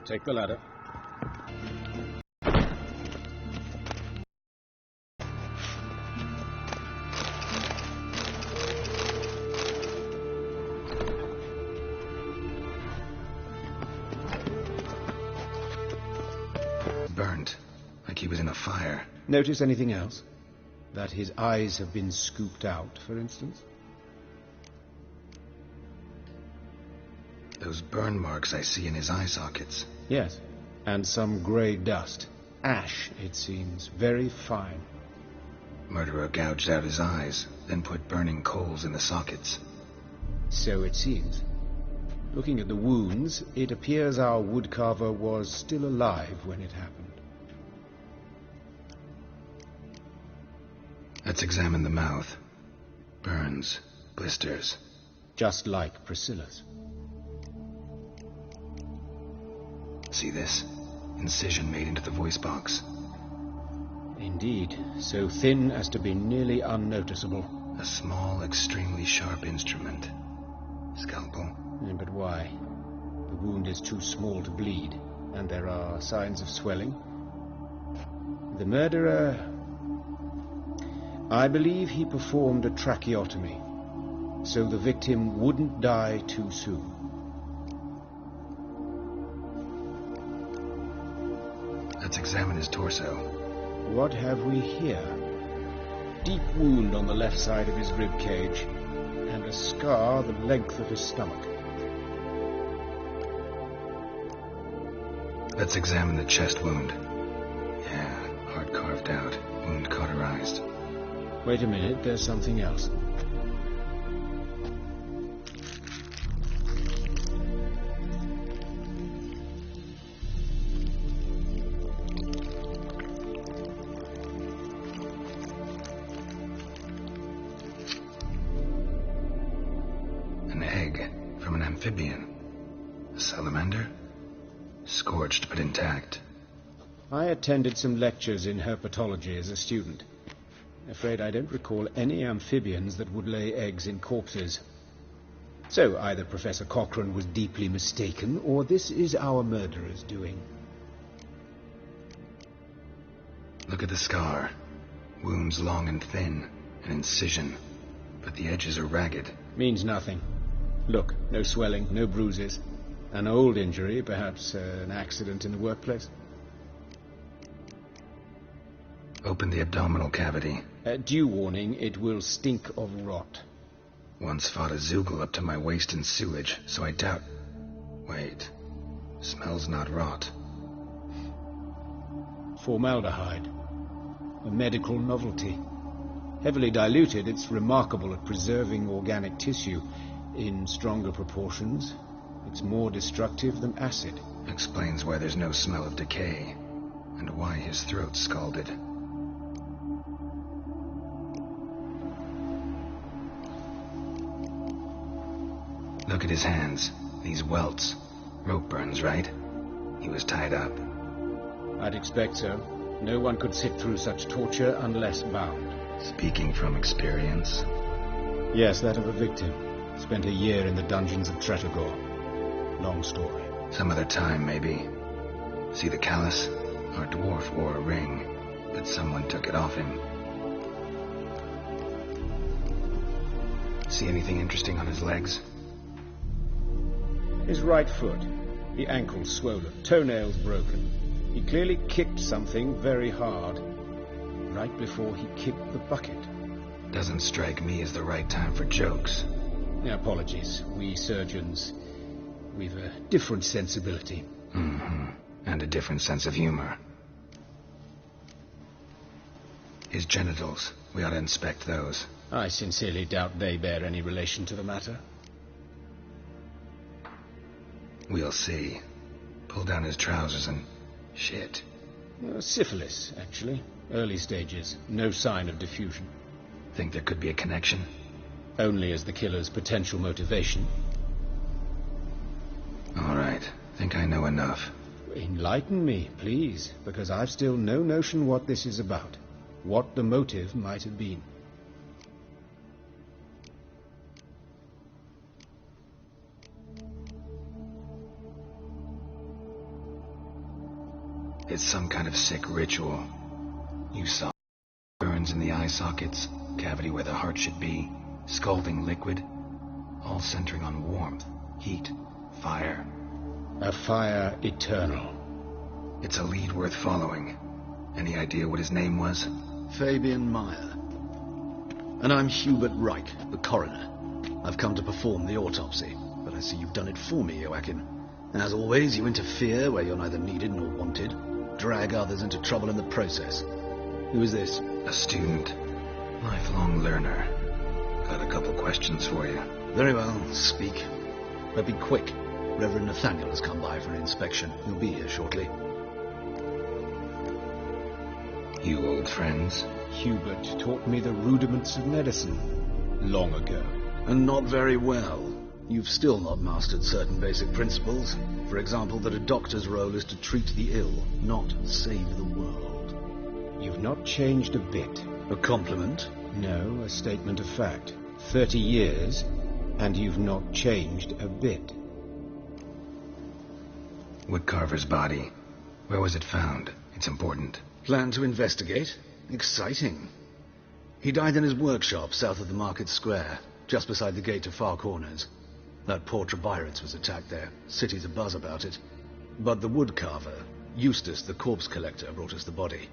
Take the ladder. Burnt, like he was in a fire. Notice anything else? That his eyes have been scooped out, for instance? Those burn marks I see in his eye sockets. Yes, and some grey dust. Ash, it seems, very fine. Murderer gouged out his eyes, then put burning coals in the sockets. So it seems. Looking at the wounds, it appears our woodcarver was still alive when it happened. Let's examine the mouth. Burns, blisters. Just like Priscilla's. See this? Incision made into the voice box. Indeed, so thin as to be nearly unnoticeable. A small, extremely sharp instrument. Scalpel. But why? The wound is too small to bleed, and there are signs of swelling. The murderer... I believe he performed a tracheotomy, so the victim wouldn't die too soon. Let's examine his torso. What have we here? Deep wound on the left side of his rib cage, and a scar the length of his stomach. Let's examine the chest wound. Yeah, heart carved out, wound cauterized. Wait a minute, there's something else. An egg from an amphibian. A salamander? Scorched but intact. I attended some lectures in herpetology as a student. Afraid I don't recall any amphibians that would lay eggs in corpses. So either Professor Cochrane was deeply mistaken, or this is our murderer's doing. Look at the scar. Wounds long and thin, an incision, but the edges are ragged. Means nothing. Look, no swelling, no bruises. An old injury, perhaps an accident in the workplace. Open the abdominal cavity. Due warning, it will stink of rot. Once fought a Zoogle up to my waist in sewage, so I doubt... Wait. Smells not rot. Formaldehyde. A medical novelty. Heavily diluted, it's remarkable at preserving organic tissue. In stronger proportions, it's more destructive than acid. Explains why there's no smell of decay, and why his throat's scalded. Look at his hands. These welts. Rope burns, right? He was tied up. I'd expect so. No one could sit through such torture unless bound. Speaking from experience? Yes, that of a victim. Spent a year in the dungeons of Tretogor. Long story. Some other time, maybe. See the callus? Our dwarf wore a ring, but someone took it off him. See anything interesting on his legs? His right foot. The ankle swollen, toenails broken. He clearly kicked something very hard, right before he kicked the bucket. Doesn't strike me as the right time for jokes. Apologies. We surgeons, we've a different sensibility. Mm-hmm. And a different sense of humor. His genitals. We ought to inspect those. I sincerely doubt they bear any relation to the matter. We'll see. Pull down his trousers and... shit. Syphilis, actually. Early stages. No sign of diffusion. Think there could be a connection? Only as the killer's potential motivation. All right. Think I know enough. Enlighten me, please, because I've still no notion what this is about. What the motive might have been. It's some kind of sick ritual. You saw burns in the eye sockets, cavity where the heart should be, scalding liquid, all centering on warmth, heat, fire. A fire eternal. It's a lead worth following. Any idea what his name was? Fabian Meyer. And I'm Hubert Reich, the coroner. I've come to perform the autopsy, but I see you've done it for me, Joachim. As always, you interfere where you're neither needed nor wanted, drag others into trouble in the process. Who is this? A student. Lifelong learner. Got a couple questions for you. Very well, speak. But be quick. Reverend Nathaniel has come by for an inspection. He'll be here shortly. You old friends? Hubert taught me the rudiments of medicine long ago. And not very well. You've still not mastered certain basic principles. For example, that a doctor's role is to treat the ill, not save the world. You've not changed a bit. A compliment? No, a statement of fact. 30 years, and you've not changed a bit. Woodcarver's body. Where was it found? It's important. Plan to investigate? Exciting. He died in his workshop south of the Market Square, just beside the gate to Far Corners. That poor Trebiritz was attacked there. City's abuzz about it. But the woodcarver, Eustace the corpse collector, brought us the body.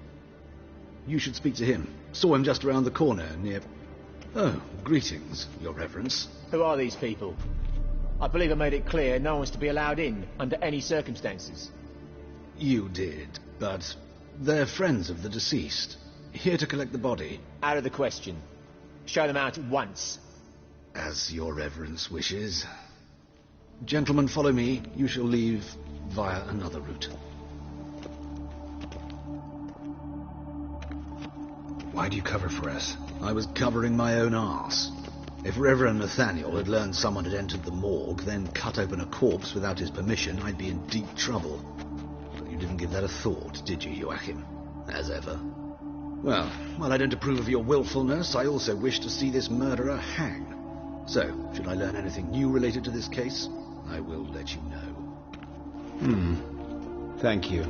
You should speak to him. Saw him just around the corner near... Oh, greetings, Your Reverence. Who are these people? I believe I made it clear no one's to be allowed in under any circumstances. You did, but they're friends of the deceased. Here to collect the body. Out of the question. Show them out at once. As Your Reverence wishes. Gentlemen, follow me. You shall leave via another route. Why do you cover for us? I was covering my own arse. If Reverend Nathaniel had learned someone had entered the morgue, then cut open a corpse without his permission, I'd be in deep trouble. But you didn't give that a thought, did you, Joachim? As ever. Well, while I don't approve of your willfulness, I also wish to see this murderer hang. So, should I learn anything new related to this case, I will let you know. Thank you.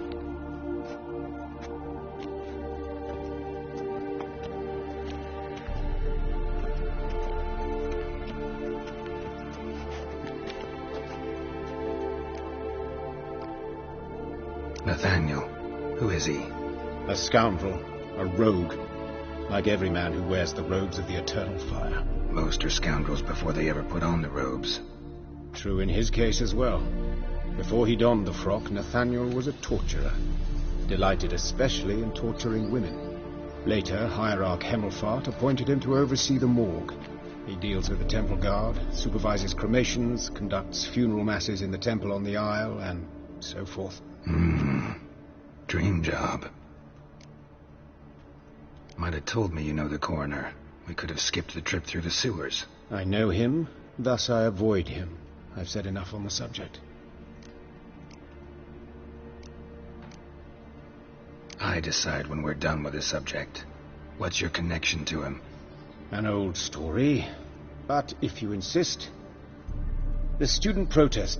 Nathaniel. Who is he? A scoundrel. A rogue. Like every man who wears the robes of the eternal fire. Most are scoundrels before they ever put on the robes. True in his case as well. Before he donned the frock, Nathaniel was a torturer. Delighted especially in torturing women. Later, Hierarch Hemmelfart appointed him to oversee the morgue. He deals with the temple guard, supervises cremations, conducts funeral masses in the temple on the Isle, and so forth. Dream job. Might have told me you know the coroner. We could have skipped the trip through the sewers. I know him, thus I avoid him. I've said enough on the subject. I decide when we're done with the subject. What's your connection to him? An old story, but if you insist. The student protest